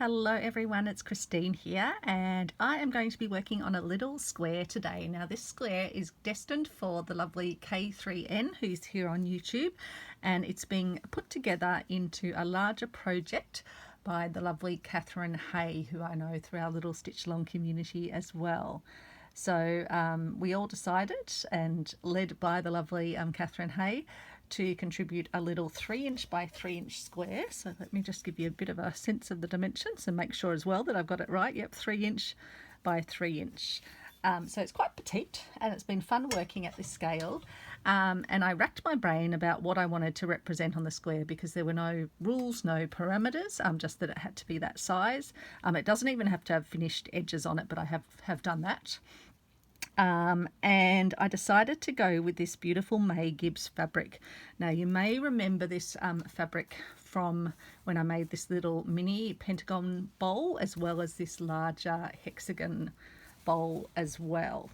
Hello everyone, it's Christine here and I am going to be working on a little square today. Now this square is destined for the lovely K3N who's here on YouTube, and it's being put together into a larger project by the lovely Kathryn Hay, who I know through our little Stitch Along community as well. So we all decided, and led by the lovely Kathryn Hay, to contribute a little 3" by 3" square. So let me just give you a bit of a sense of the dimensions and make sure as well that I've got it right. Yep, 3" by 3". So it's quite petite and it's been fun working at this scale. And I racked my brain about what I wanted to represent on the square because there were no rules, no parameters, just that it had to be that size. It doesn't even have to have finished edges on it, but I have done that. And I decided to go with this beautiful May Gibbs fabric. Now you may remember this fabric from when I made this little mini pentagon bowl, as well as this larger hexagon bowl as well.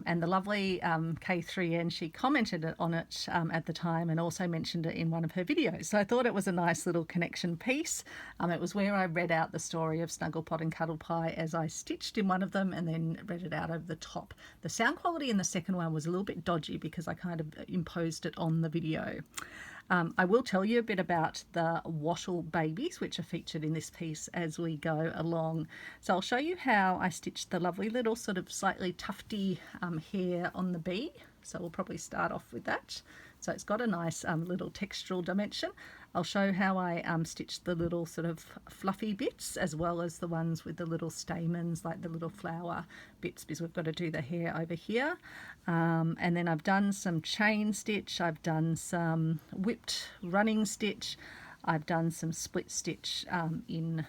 And the lovely K3N, she commented on it at the time and also mentioned it in one of her videos. So I thought it was a nice little connection piece. It was where I read out the story of Snugglepot and Cuddlepie as I stitched in one of them and then read it out over the top. The sound quality in the second one was a little bit dodgy because I kind of imposed it on the video. I will tell you a bit about the wattle babies, which are featured in this piece as we go along. So I'll show you how I stitched the lovely little sort of slightly tufty hair on the bee. So we'll probably start off with that. So it's got a nice little textural dimension. I'll show how I stitched the little sort of fluffy bits, as well as the ones with the little stamens, like the little flower bits, because we've got to do the hair over here. And then I've done some chain stitch, I've done some whipped running stitch, I've done some split stitch in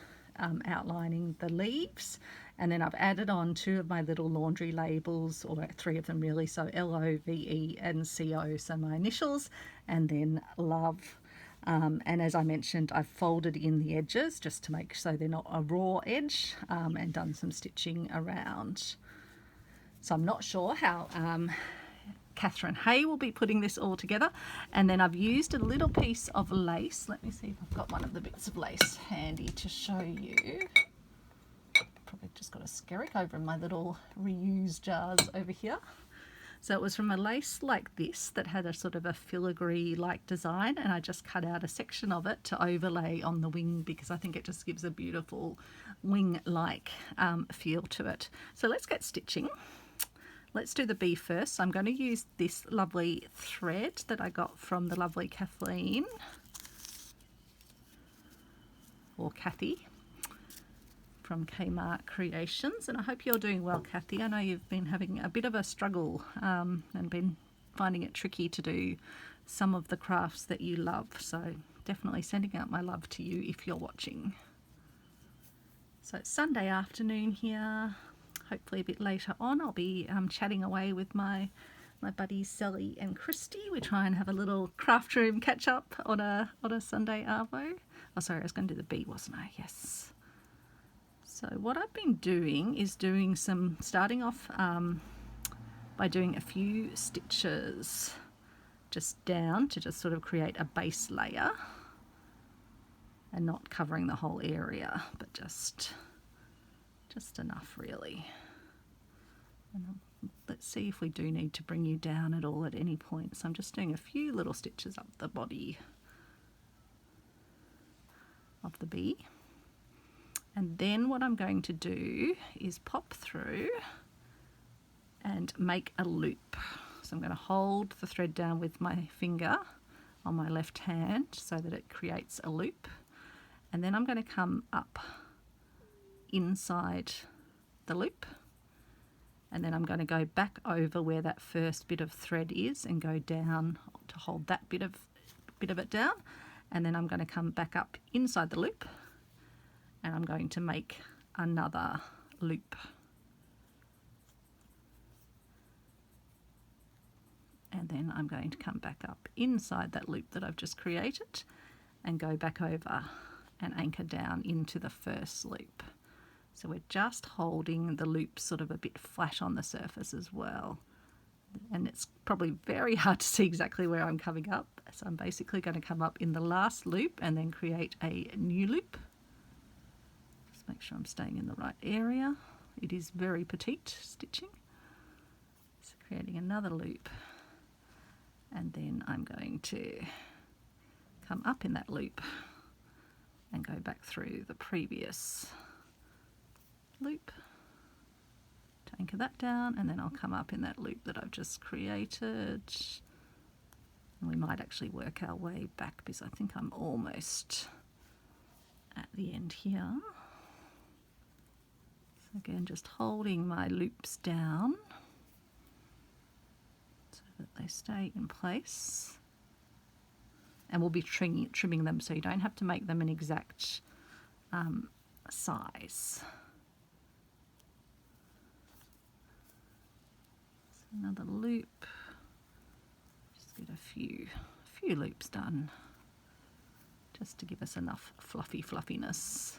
outlining the leaves, and then I've added on 2 of my little laundry labels, or 3 of them really, so LOVE and CO, so my initials, and then love. And as I mentioned, I've folded in the edges just to make so they're not a raw edge, and done some stitching around. So I'm not sure how Kathryn Hay will be putting this all together. And then I've used a little piece of lace. Let me see if I've got one of the bits of lace handy to show you. Probably just got a skerrick over in my little reused jars over here. So it was from a lace like this that had a sort of a filigree like design, and I just cut out a section of it to overlay on the wing because I think it just gives a beautiful wing like feel to it. So let's get stitching. Let's do the bee first. So I'm going to use this lovely thread that I got from the lovely Kathleen, or Kathy, from Kmart Creations. And I hope you're doing well, Kathy. I know you've been having a bit of a struggle and been finding it tricky to do some of the crafts that you love. So definitely sending out my love to you if you're watching. So it's Sunday afternoon here. Hopefully a bit later on I'll be chatting away with my buddies Sally and Christy. We try and have a little craft room catch up on a Sunday arvo. Oh sorry, I was going to do the bee, wasn't I? Yes. So what I've been doing is starting off by doing a few stitches just down to just sort of create a base layer, and not covering the whole area, but just enough really. And let's see if we do need to bring you down at all at any point. So I'm just doing a few little stitches up the body of the bee. And then what I'm going to do is pop through and make a loop. So I'm going to hold the thread down with my finger on my left hand so that it creates a loop. And then I'm going to come up inside the loop. And then I'm going to go back over where that first bit of thread is and go down to hold that bit of it down. And then I'm going to come back up inside the loop, and I'm going to make another loop. And then I'm going to come back up inside that loop that I've just created and go back over and anchor down into the first loop. So we're just holding the loop sort of a bit flat on the surface as well. And it's probably very hard to see exactly where I'm coming up. So I'm basically going to come up in the last loop and then create a new loop. Make sure I'm staying in the right area. It is very petite stitching. So creating another loop, and then I'm going to come up in that loop and go back through the previous loop to anchor that down, and then I'll come up in that loop that I've just created. And we might actually work our way back because I think I'm almost at the end here. So again, just holding my loops down so that they stay in place. And we'll be trimming them, so you don't have to make them an exact size. So another loop. Just get a few loops done, just to give us enough fluffiness.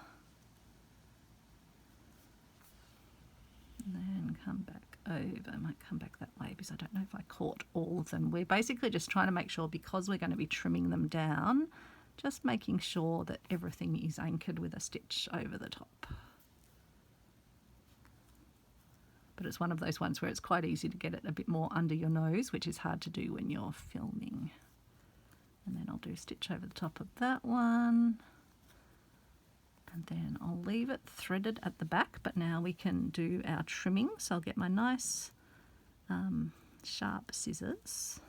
And then come back over. I might come back that way because I don't know if I caught all of them. We're basically just trying to make sure, because we're going to be trimming them down, just making sure that everything is anchored with a stitch over the top. But it's one of those ones where it's quite easy to get it a bit more under your nose, which is hard to do when you're filming. And then I'll do a stitch over the top of that one. And then I'll leave it threaded at the back, but now we can do our trimming. So I'll get my nice sharp scissors,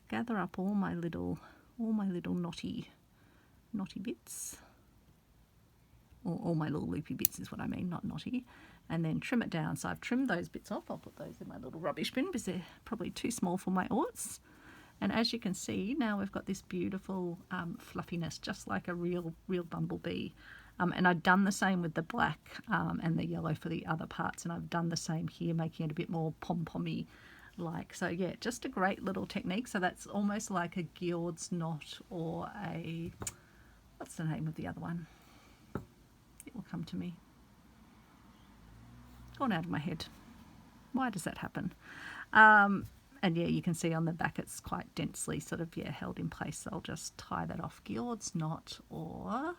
gather up all my little knotty bits, or all my little loopy bits is what I mean, not knotty, and then trim it down. So I've trimmed those bits off. I'll put those in my little rubbish bin because they're probably too small for my orts. And as you can see, now we've got this beautiful fluffiness, just like a real bumblebee. And I've done the same with the black and the yellow for the other parts, and I've done the same here, making it a bit more pom-pommy like. So yeah, just a great little technique. So that's almost like a Giord's knot, or a, what's the name of the other one? It will come to me. Gone out of my head. Why does that happen? And yeah, you can see on the back it's quite densely sort of, yeah, held in place. So I'll just tie that off. Giord's knot, or,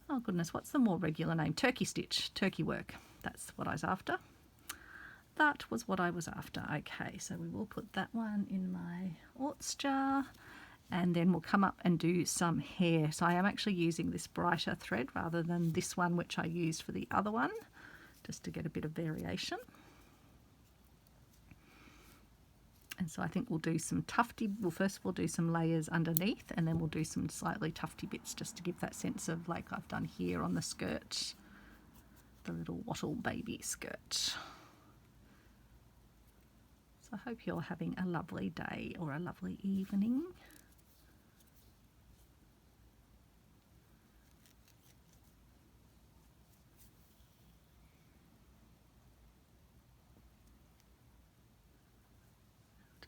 oh goodness, what's the more regular name? Turkey stitch, turkey work. That's what I was after. That was what I was after. Okay, so we will put that one in my orts jar, and then we'll come up and do some hair. So I am actually using this brighter thread rather than this one, which I used for the other one, just to get a bit of variation. And so I think we'll do some tufty, well first we'll do some layers underneath, and then we'll do some slightly tufty bits just to give that sense of, like I've done here on the skirt, the little wattle baby skirt. So I hope you're having a lovely day or a lovely evening.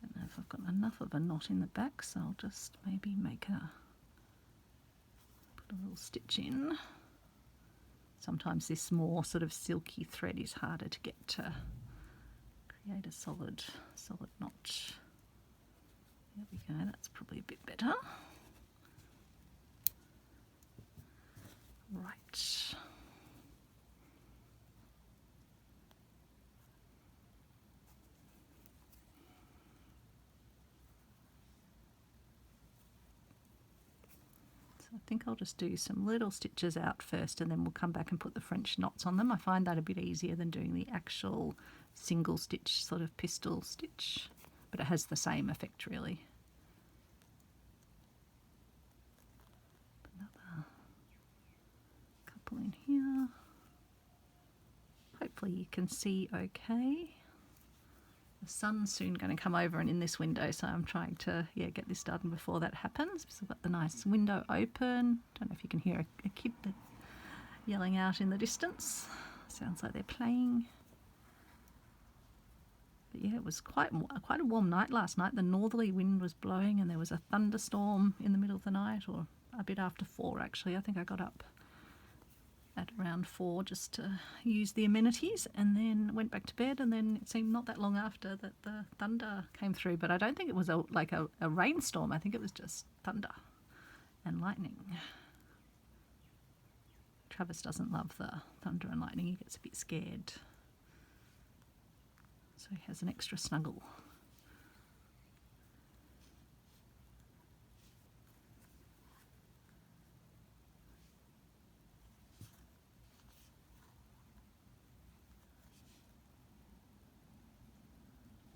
Don't know if I've got enough of a knot in the back, so I'll just maybe put a little stitch in. Sometimes this more sort of silky thread is harder to get to create a solid knot. There we go, that's probably a bit better. Right. I think I'll just do some little stitches out first, and then we'll come back and put the French knots on them. I find that a bit easier than doing the actual single stitch sort of pistol stitch, but it has the same effect really. Another couple in here. Hopefully you can see okay. The sun's soon going to come over and in this window, so I'm trying to get this done before that happens. So I've got the nice window open. Don't know if you can hear a kid yelling out in the distance. Sounds like they're playing. But yeah, it was quite a warm night last night. The northerly wind was blowing, and there was a thunderstorm in the middle of the night, or a bit after 4 actually. I think I got up at around 4 just to use the amenities, and then went back to bed, and then it seemed not that long after that the thunder came through. But I don't think it was like a rainstorm. I think it was just thunder and lightning. Travis doesn't love the thunder and lightning. He gets a bit scared. So he has an extra snuggle.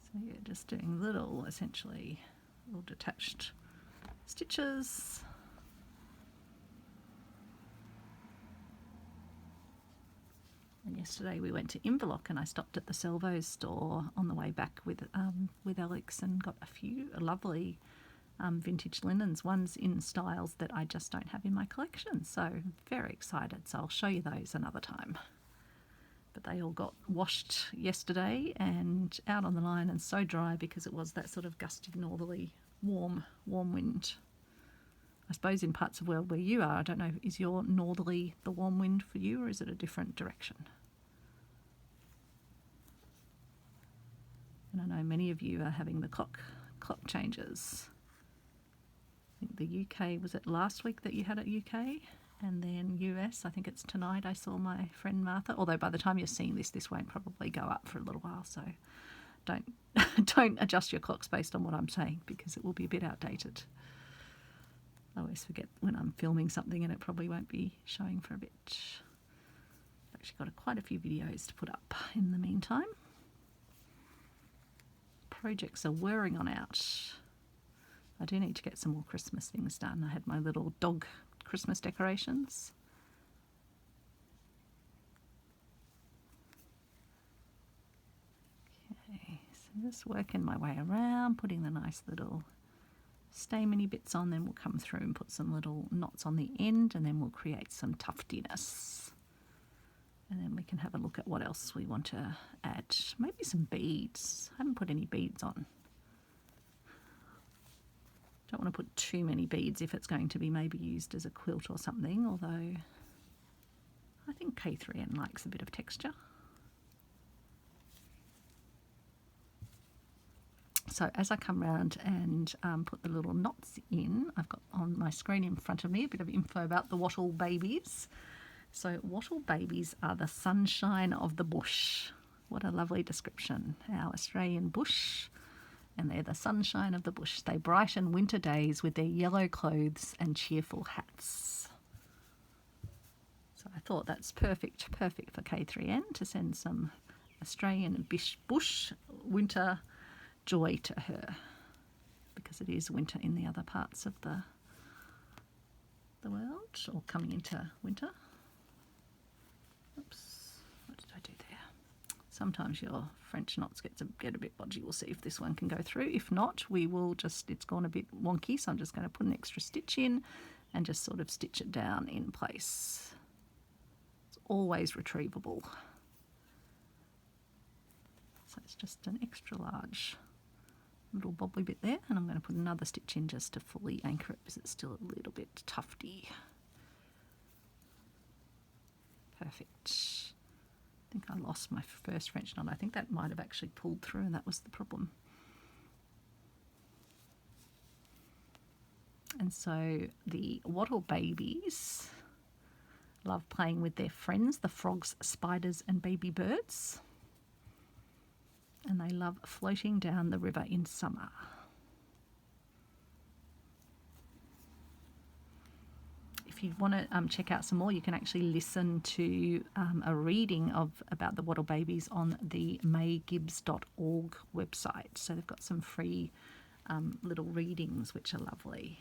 So yeah, just doing little, essentially, little detached stitches. And yesterday we went to Inverloch and I stopped at the Salvo's store on the way back with Alex and got a few lovely vintage linens, ones in styles that I just don't have in my collection. So very excited. So I'll show you those another time. But they all got washed yesterday and out on the line and so dry because it was that sort of gusty, northerly, warm wind. I suppose in parts of the world where you are, I don't know, is your northerly the warm wind for you or is it a different direction? And I know many of you are having the clock changes. I think the UK, was it last week that you had it UK? And then US, I think it's tonight. I saw my friend Martha, although by the time you're seeing this won't probably go up for a little while, so don't adjust your clocks based on what I'm saying because it will be a bit outdated. I always forget when I'm filming something and it probably won't be showing for a bit. I've actually got quite a few videos to put up in the meantime. Projects are whirring on out. I do need to get some more Christmas things done. I had my little dog Christmas decorations. Okay, so just working my way around, putting the nice little stameny bits on, then we'll come through and put some little knots on the end and then we'll create some tuftiness. And then we can have a look at what else we want to add. Maybe some beads. I haven't put any beads on. Don't want to put too many beads if it's going to be maybe used as a quilt or something, although I think Kathryn likes a bit of texture. So as I come around and put the little knots in, I've got on my screen in front of me a bit of info about the wattle babies. So wattle babies are the sunshine of the bush. What a lovely description. Our Australian bush. And they're the sunshine of the bush. They brighten winter days with their yellow clothes and cheerful hats. So I thought that's perfect for Kathryn to send some Australian bush winter joy to her, because it is winter in the other parts of the world, or coming into winter. Oops, what did I do there? Sometimes your French knots get a bit bodgy. We'll see if this one can go through. If not, we will just, it's gone a bit wonky, so I'm just going to put an extra stitch in and just sort of stitch it down in place. It's always retrievable. So it's just an extra large little bobbly bit there, and I'm going to put another stitch in just to fully anchor it because it's still a little bit tufty. Perfect. I think I lost my first French knot. I think that might have actually pulled through and that was the problem. And so the wattle babies love playing with their friends, the frogs, spiders and baby birds. And they love floating down the river in summer. If you want to check out some more, you can actually listen to a reading about the wattle babies on the maygibbs.org website. So they've got some free little readings which are lovely.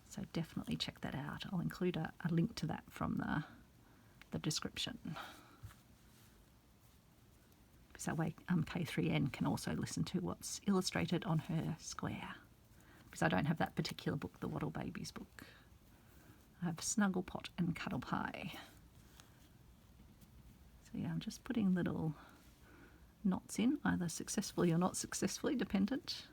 So definitely check that out. I'll include a link to that from the description. So that way Kathryn can also listen to what's illustrated on her square. Because I don't have that particular book, the Wattle Babies book. I have Snuggle Pot and Cuddle Pie. So yeah, I'm just putting little knots in, either successfully or not successfully, dependent.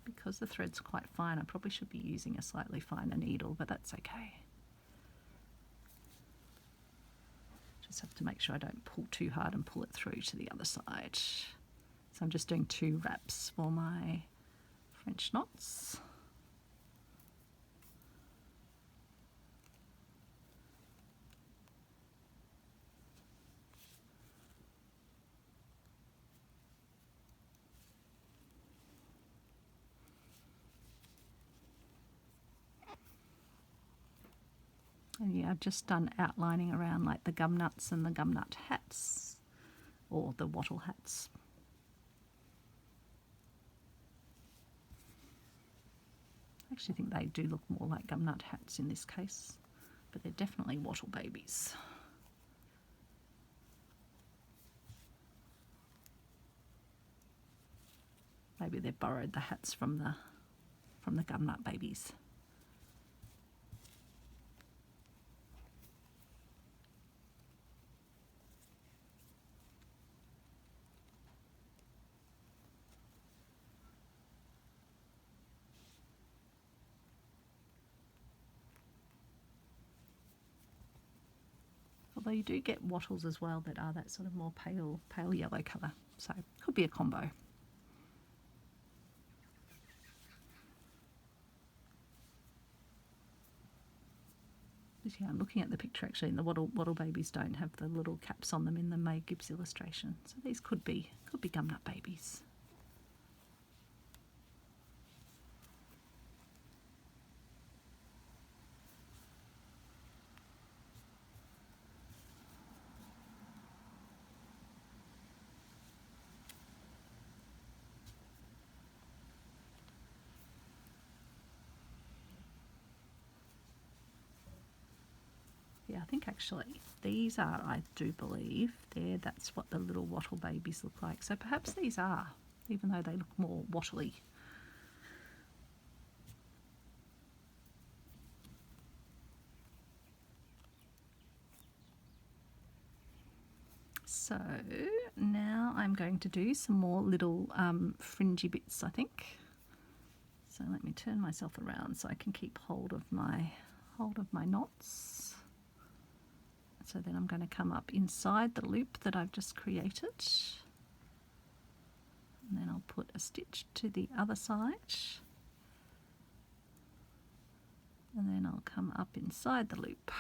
Because the thread's quite fine, I probably should be using a slightly finer needle, but that's okay. Just have to make sure I don't pull too hard and pull it through to the other side. So I'm just doing 2 wraps for my French knots. And yeah, I've just done outlining around like the gumnuts and the gumnut hats, or the wattle hats. I actually think they do look more like gumnut hats in this case, but they're definitely wattle babies. Maybe they've borrowed the hats from the gumnut babies. Although you do get wattles as well that are that sort of more pale yellow colour, so could be a combo. Yeah, I'm looking at the picture actually, and the wattle babies don't have the little caps on them in the May Gibbs illustration, so these could be gumnut babies. Yeah, I think actually these are, I do believe, that's what the little wattle babies look like. So perhaps these are, even though they look more wattly. So now I'm going to do some more little fringy bits, I think. So let me turn myself around so I can keep hold of my knots. So then I'm going to come up inside the loop that I've just created, and then I'll put a stitch to the other side, and then I'll come up inside the loop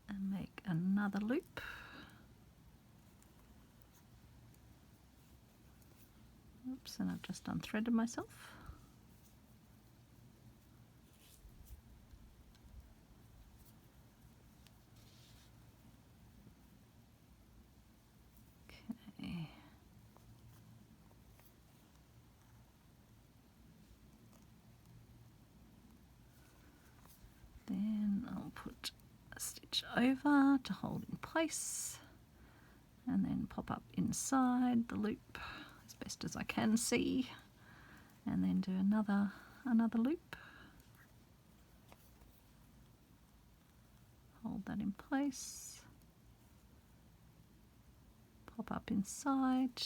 and make another loop. Oops, and I've just unthreaded myself. Okay. Then I'll put a stitch over to hold in place, and then pop up inside the loop as best as I can see, and then do another loop. Hold that in place, pop up inside,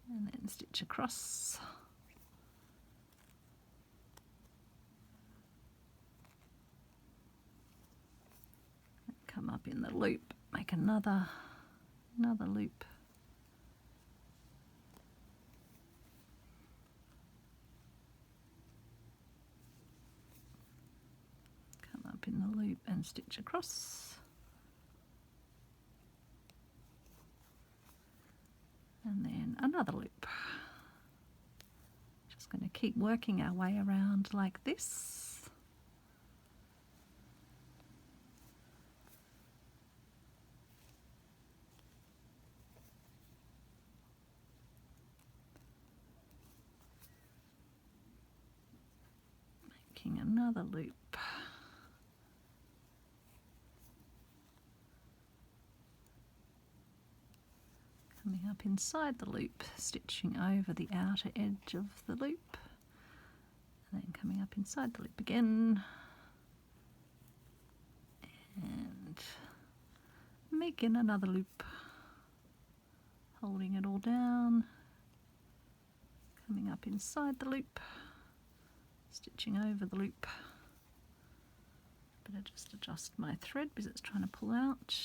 and then stitch across. Come up in the loop, make another loop. Come up in the loop and stitch across. And then another loop. Just going to keep working our way around like this. Making another loop. Coming up inside the loop, stitching over the outer edge of the loop, and then coming up inside the loop again, and making another loop, holding it all down, coming up inside the loop, stitching over the loop. Better just adjust my thread because it's trying to pull out.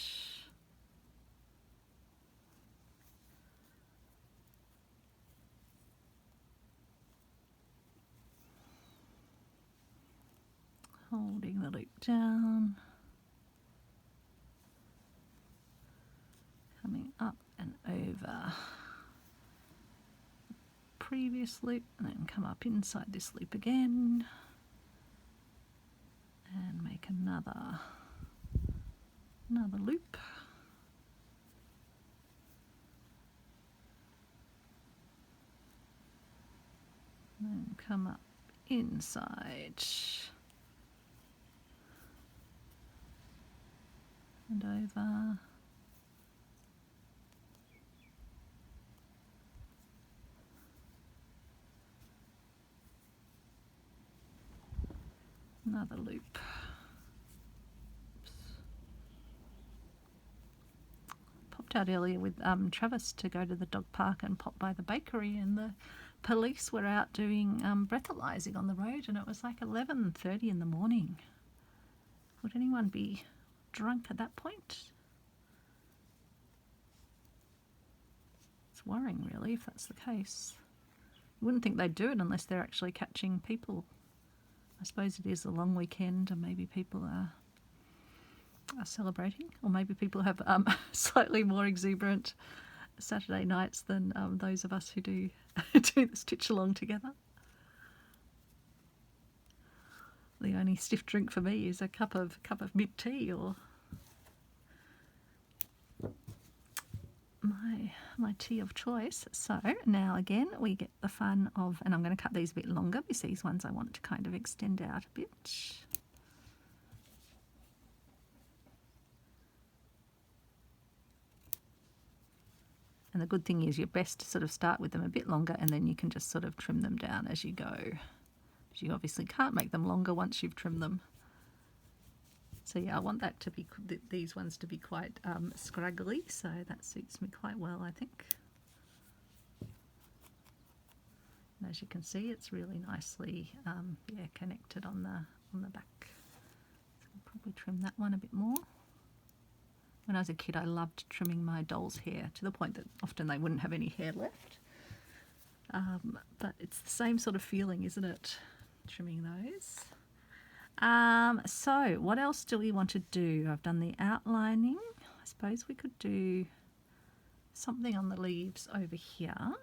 Holding the loop down, coming up and over previous loop and then come up inside this loop again and make another loop. And then come up inside and over. Another loop. Oops. Popped out earlier with Travis to go to the dog park and pop by the bakery, and the police were out doing breathalyzing on the road, and it was like 11:30 in the morning. Would anyone be drunk at that point? It's worrying, really, if that's the case. You wouldn't think they'd do it unless they're actually catching people. I suppose it is a long weekend and maybe people are celebrating, or maybe people have slightly more exuberant Saturday nights than those of us who do do the stitch along together. The only stiff drink for me is a cup of mint tea or my tea of choice. So now again we get the fun of, and I'm going to cut these a bit longer because these ones I want to kind of extend out a bit. And the good thing is you're best to sort of start with them a bit longer and then you can just sort of trim them down as you go. You obviously can't make them longer once you've trimmed them. So yeah, I want that to be, these ones to be quite scraggly, so that suits me quite well, I think. And as you can see, it's really nicely yeah, connected on the back. So I'll probably trim that one a bit more. When I was a kid, I loved trimming my doll's hair to the point that often they wouldn't have any hair left. But it's the same sort of feeling, isn't it? Trimming those. So what else do we want to do? I've done the outlining. I suppose we could do something on the leaves over here.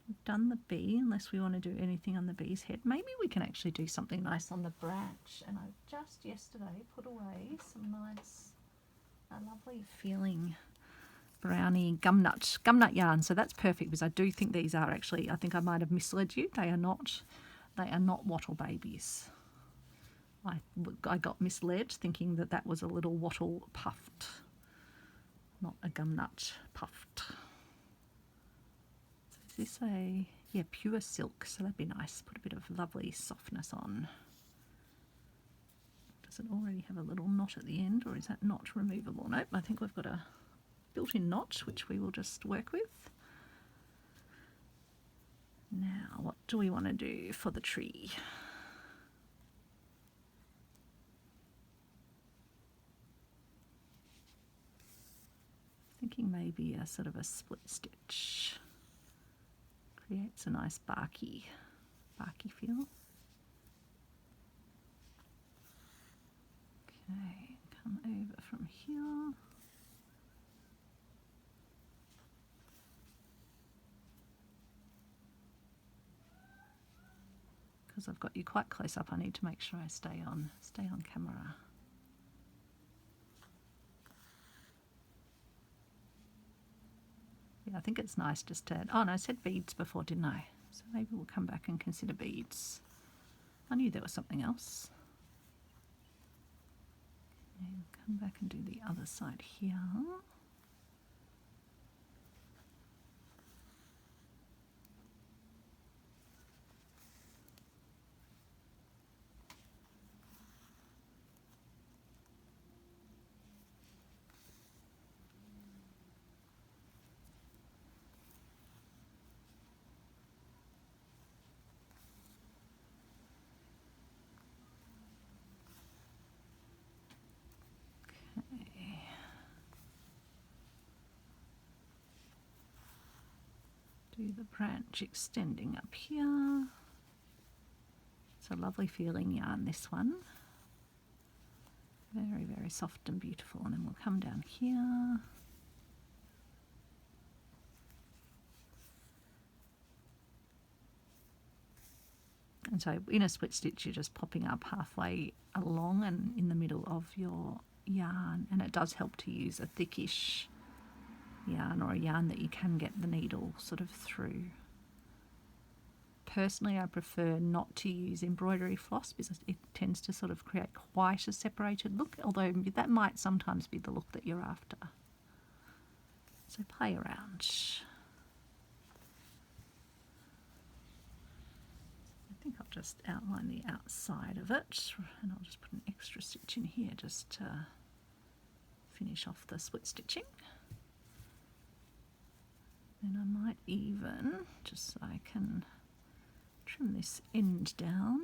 We've done the bee, unless we want to do anything on the bee's head. Maybe we can actually do something nice on the branch. And I just yesterday put away some nice, lovely feeling brownie gumnut yarn. So that's perfect because I do think these are actually, I think I might have misled you. They are not wattle babies. I got misled thinking that that was a little wattle puffed, not a gumnut puffed. So is this a, yeah, pure silk, so that'd be nice. Put a bit of lovely softness on. Does it already have a little knot at the end, or is that knot removable? Nope, I think we've got a built-in knot which we will just work with. Now what do we want to do for the tree? Thinking maybe a sort of a split stitch. Creates a nice barky feel. Okay, come over from here. Because I've got you quite close up, I need to make sure I stay on camera. Yeah, I think it's nice just to add, oh no, I said beads before, didn't I? So maybe we'll come back and consider beads. I knew there was something else. And come back and do the other side here. Do the branch extending up here. It's a lovely feeling yarn, this one. Very, very soft and beautiful. And then we'll come down here. And so in a split stitch, you're just popping up halfway along and in the middle of your yarn, and it does help to use a thickish yarn or a yarn that you can get the needle sort of through. Personally, I prefer not to use embroidery floss because it tends to sort of create quite a separated look, although that might sometimes be the look that you're after. So play around. I think I'll just outline the outside of it, and I'll just put an extra stitch in here just to finish off the split stitching. And I might even, just so I can trim this end down,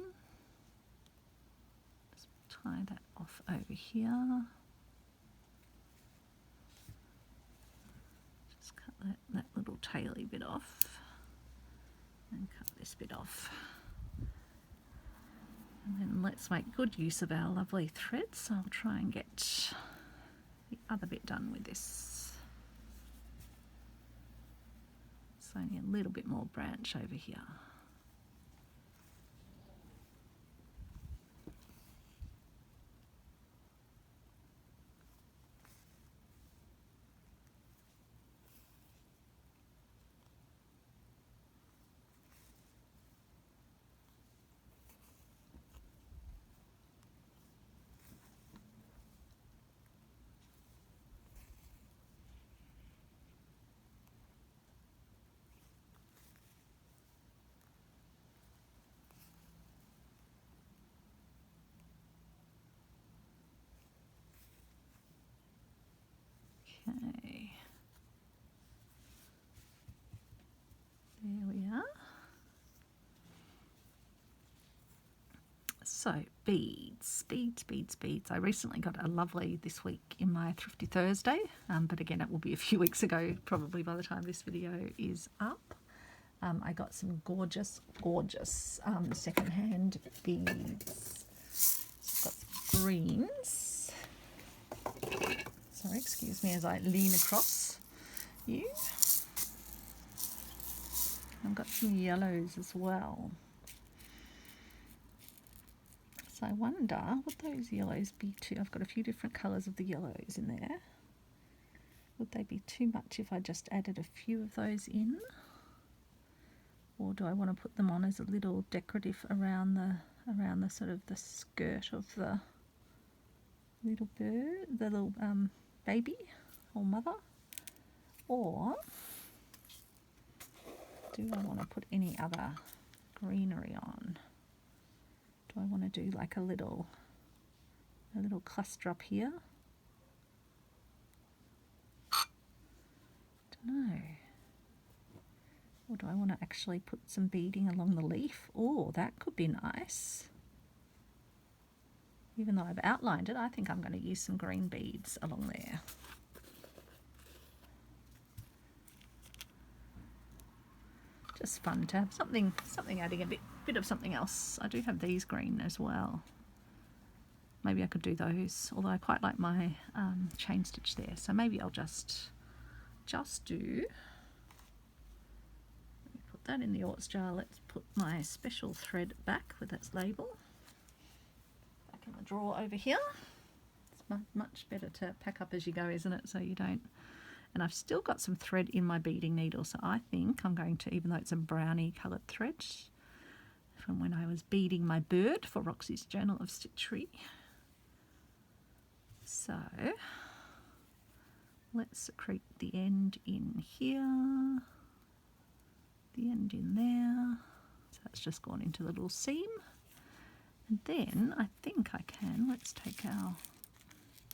just tie that off over here. Just cut that little taily bit off and cut this bit off. And then let's make good use of our lovely threads. So I'll try and get the other bit done with this. It's only a little bit more branch over here. Okay, there we are. So beads. I recently got a lovely this week in my Thrifty Thursday, but again it will be a few weeks ago probably by the time this video is up. I got some gorgeous secondhand beads. So I've got some greens. Sorry, excuse me as I lean across you. I've got some yellows as well. So I wonder would those yellows be too, I've got a few different colours of the yellows in there. Would they be too much if I just added a few of those in? Or do I want to put them on as a little decorative around the sort of the skirt of the little bird, the little baby or mother? Or do I want to put any other greenery on? Do I want to do like a little cluster up here? Don't know. Or do I want to actually put some beading along the leaf? Oh, that could be nice. Even though I've outlined it, I think I'm going to use some green beads along there. Just fun to have something adding a bit of something else. I do have these green as well. Maybe I could do those, although I quite like my chain stitch there. So maybe I'll just do, let me put that in the orts jar. Let's put my special thread back with its label. Back in the drawer over here. It's much better to pack up as you go, isn't it? So you don't. And I've still got some thread in my beading needle, so I think I'm going to, even though it's a brownie coloured thread from when I was beading my bird for Roxy's Journal of Stitchery. So let's secrete the end in here, the end in there. So that's just gone into the little seam. And then I think I can, let's take our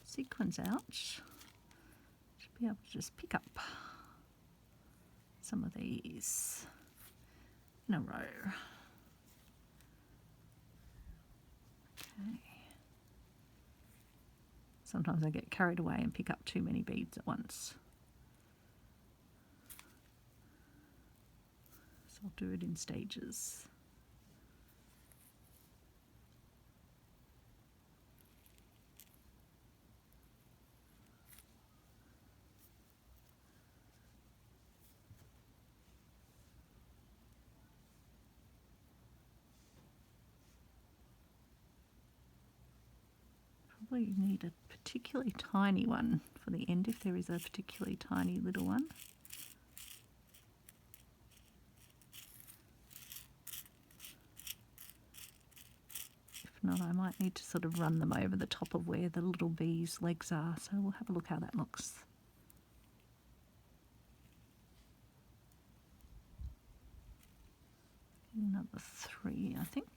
sequins out. Be able to just pick up some of these in a row. Okay. Sometimes I get carried away and pick up too many beads at once. So I'll do it in stages. probably need a particularly tiny one for the end if there is a particularly tiny little one. If not, I might need to sort of run them over the top of where the little bee's legs are, so we'll have a look how that looks. Another 3, I think.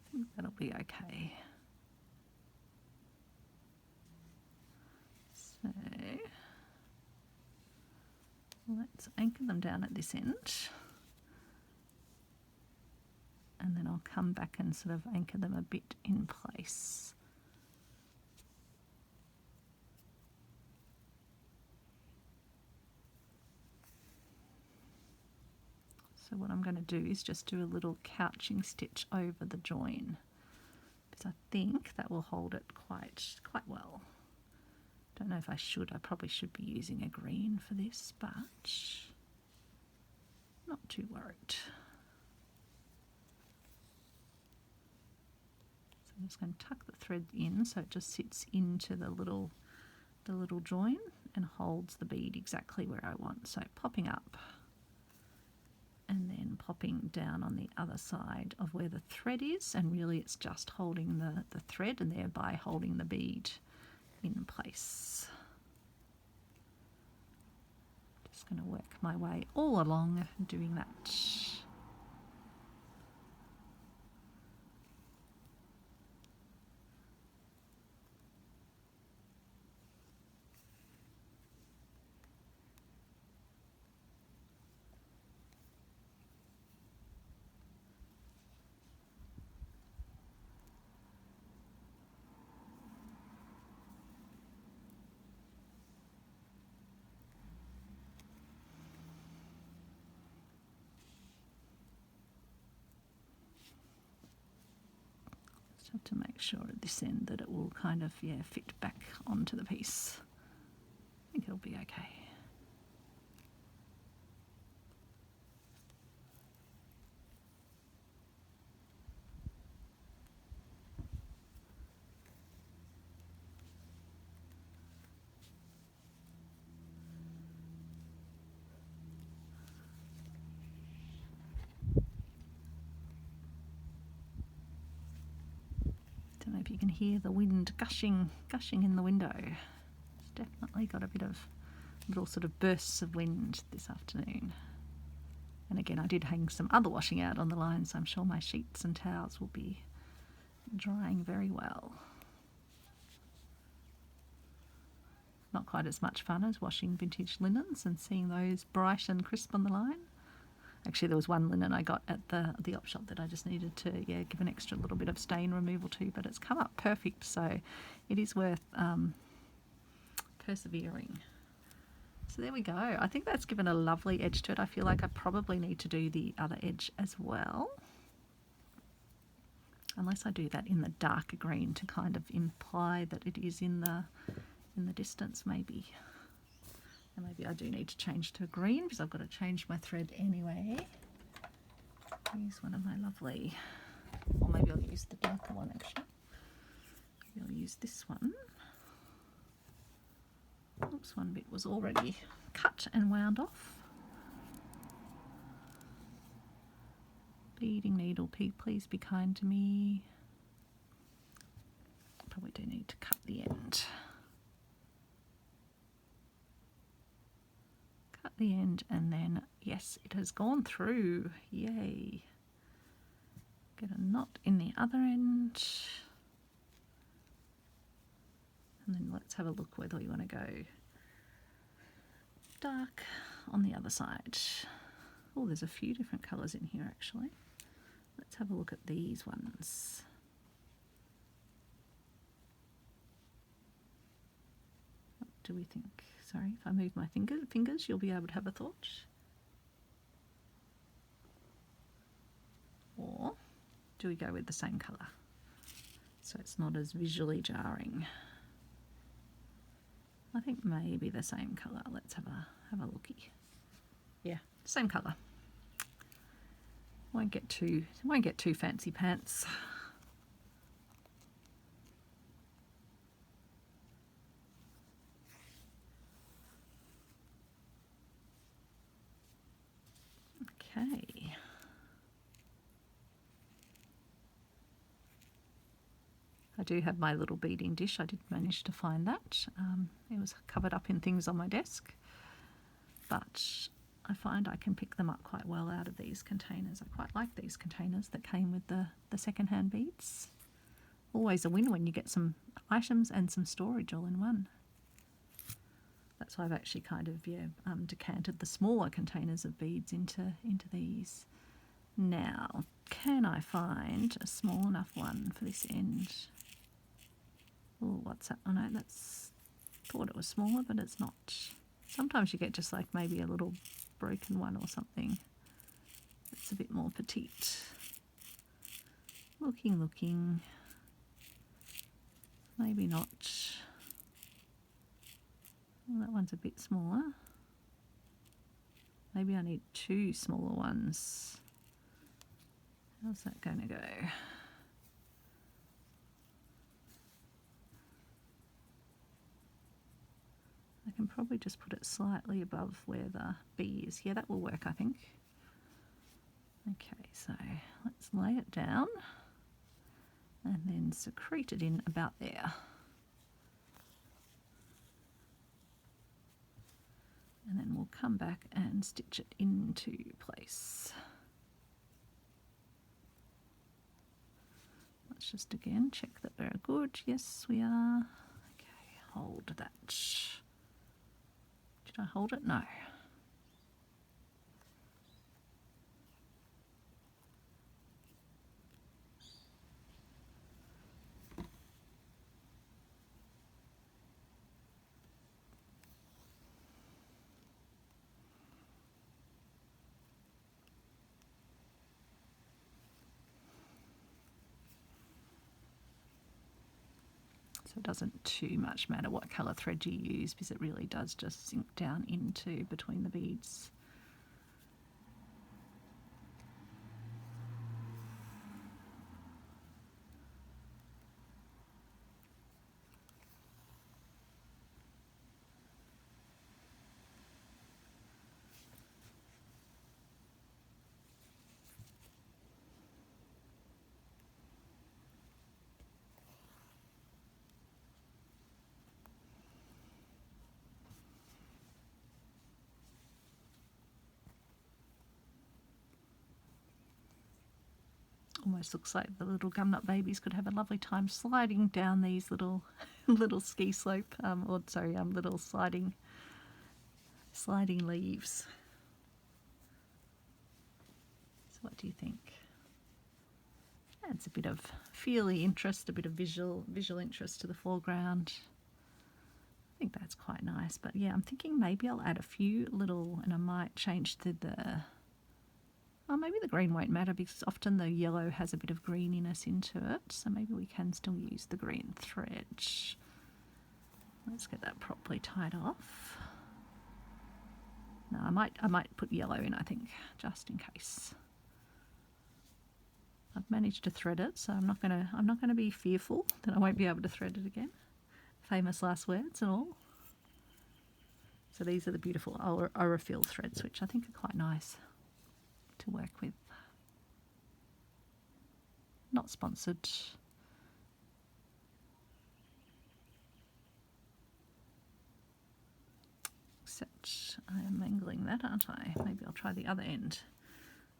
I think that'll be okay. So let's anchor them down at this end. And then I'll come back and sort of anchor them a bit in place. So what I'm going to do is just do a little couching stitch over the join, because I think that will hold it quite well. Don't know if I should. I probably should be using a green for this, but not too worried. I'm just going to tuck the thread in so it just sits into the little join and holds the bead exactly where I want. So popping up and then popping down on the other side of where the thread is, and really it's just holding the thread and thereby holding the bead in place. Just going to work my way all along doing that. Have to make sure at this end that it will kind of fit back onto the piece. I think it'll be okay. Don't know if you can hear the wind gushing in the window. It's definitely got a bit of little sort of bursts of wind this afternoon. And again, I did hang some other washing out on the line, so I'm sure my sheets and towels will be drying very well. Not quite as much fun as washing vintage linens and seeing those bright and crisp on the line. Actually, there was one linen I got at the op shop that I just needed to give an extra little bit of stain removal to, but it's come up perfect, so it is worth persevering. So there we go. I think that's given a lovely edge to it. I feel like I probably need to do the other edge as well, unless I do that in the darker green to kind of imply that it is in the distance maybe. And maybe I do need to change to green because I've got to change my thread anyway. Use one of my lovely, or maybe I'll use the darker one actually. Maybe I'll use this one. Oops, one bit was already cut and wound off. Beading needle, please be kind to me. Probably do need to cut the end. Cut the end, and then yes, it has gone through. Yay. Get a knot in the other end. And then let's have a look whether you want to go dark on the other side. Oh, there's a few different colours in here actually. Let's have a look at these ones. What do we think? Sorry, if I move my fingers, you'll be able to have a thought. Or do we go with the same colour so it's not as visually jarring? I think maybe the same colour. Let's have a looky. Yeah, same colour. Won't get too fancy pants. Okay. I do have my little beading dish. I did manage to find that. It was covered up in things on my desk, but I find I can pick them up quite well out of these containers. I quite like these containers that came with the second-hand beads. Always a win when you get some items and some storage all in one. That's why I've actually kind of decanted the smaller containers of beads into these. Now, can I find a small enough one for this end? Oh, what's that? Oh no, that's, thought it was smaller, but it's not. Sometimes you get just like maybe a little broken one or something. It's a bit more petite. Looking. Maybe not. Well, that one's a bit smaller. Maybe I need two smaller ones. How's that going to go? I can probably just put it slightly above where the bee is. Yeah, that will work, I think. Okay, so let's lay it down and then secrete it in about there. And then we'll come back and stitch it into place. Let's just again check that we're good. Yes, we are. Okay, hold that. Did I hold it? No. So it doesn't too much matter what colour thread you use, because it really does just sink down into between the beads. Almost looks like the little gumnut babies could have a lovely time sliding down these little ski slope, little sliding leaves. So what do you think? Adds a bit of feely interest, a bit of visual interest to the foreground. I think that's quite nice, but yeah, I'm thinking maybe I'll add a few little, and I might change to maybe the green won't matter, because often the yellow has a bit of greeniness into it, so maybe we can still use the green thread. Let's get that properly tied off. No, I might put yellow in, I think, just in case. I've managed to thread it, so I'm not gonna be fearful that I won't be able to thread it again. Famous last words and all. So these are the beautiful Aurifil threads, which I think are quite nice to work with. Not sponsored. Except I am mangling that, aren't I? Maybe I'll try the other end.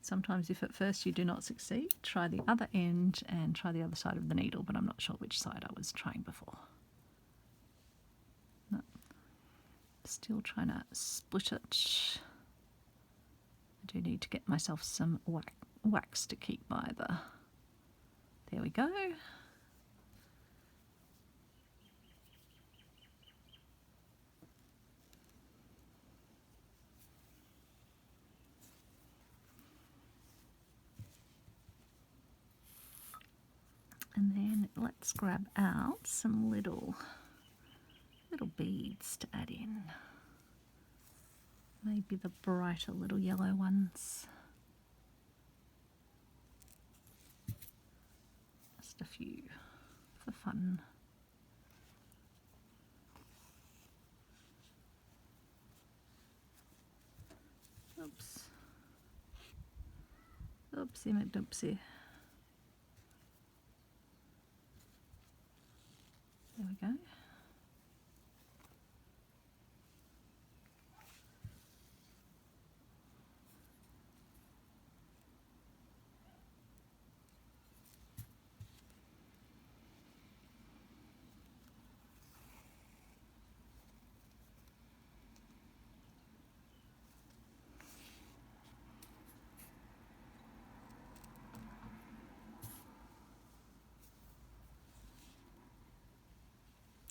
Sometimes if at first you do not succeed, try the other end and try the other side of the needle, but I'm not sure which side I was trying before. No. Still trying to split it. I do need to get myself some wax to keep by the... There we go. And then let's grab out some little little beads to add in. Maybe the brighter little yellow ones. Just a few for fun. Oops. Oopsie McDoopsie. There we go.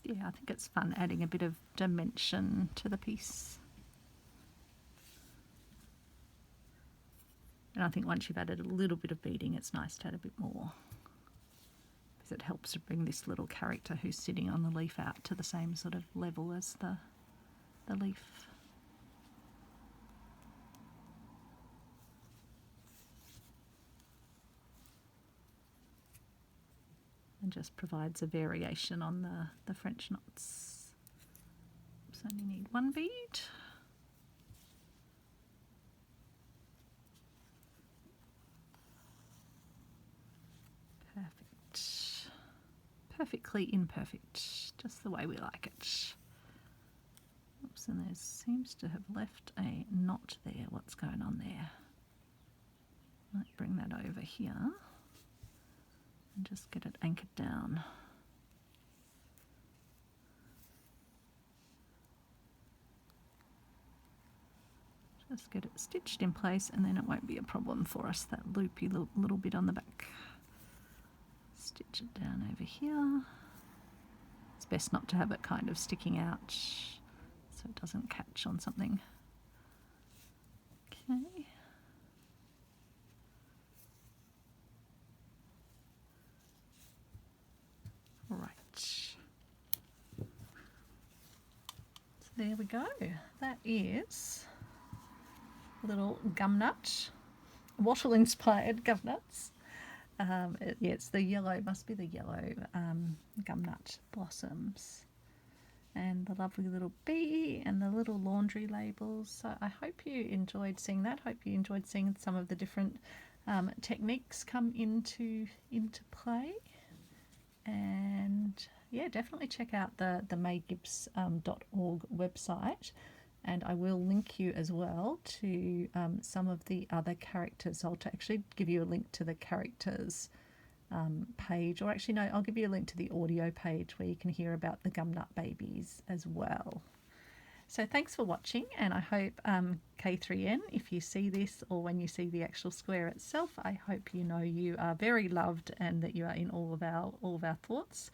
Yeah, I think it's fun adding a bit of dimension to the piece. And I think once you've added a little bit of beading, it's nice to add a bit more, because it helps to bring this little character who's sitting on the leaf out to the same sort of level as the leaf. And just provides a variation on the French knots. So only need one bead. Perfect. Perfectly imperfect, just the way we like it. Oops, and there seems to have left a knot there. What's going on there? Might bring that over here and just get it anchored down. Just get it stitched in place, and then it won't be a problem for us, that loopy little bit on the back. Stitch it down over here. It's best not to have it kind of sticking out so it doesn't catch on something. Okay. Right. So there we go. That is a little gumnut, wattle inspired gumnuts. Yeah, it's the yellow, must be the yellow gumnut blossoms. And the lovely little bee and the little laundry labels. So I hope you enjoyed seeing that. Hope you enjoyed seeing some of the different techniques come into play. And yeah, definitely check out the maygibbs.org website. And I will link you as well to some of the other characters. I'll actually give you a link to the characters page, or actually no, I'll give you a link to the audio page where you can hear about the gumnut babies as well. So thanks for watching, and I hope Kathryn, if you see this or when you see the actual square itself, I hope you know you are very loved and that you are in all of our thoughts.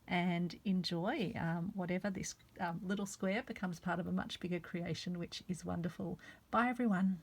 And enjoy whatever this little square becomes part of a much bigger creation, which is wonderful. Bye everyone.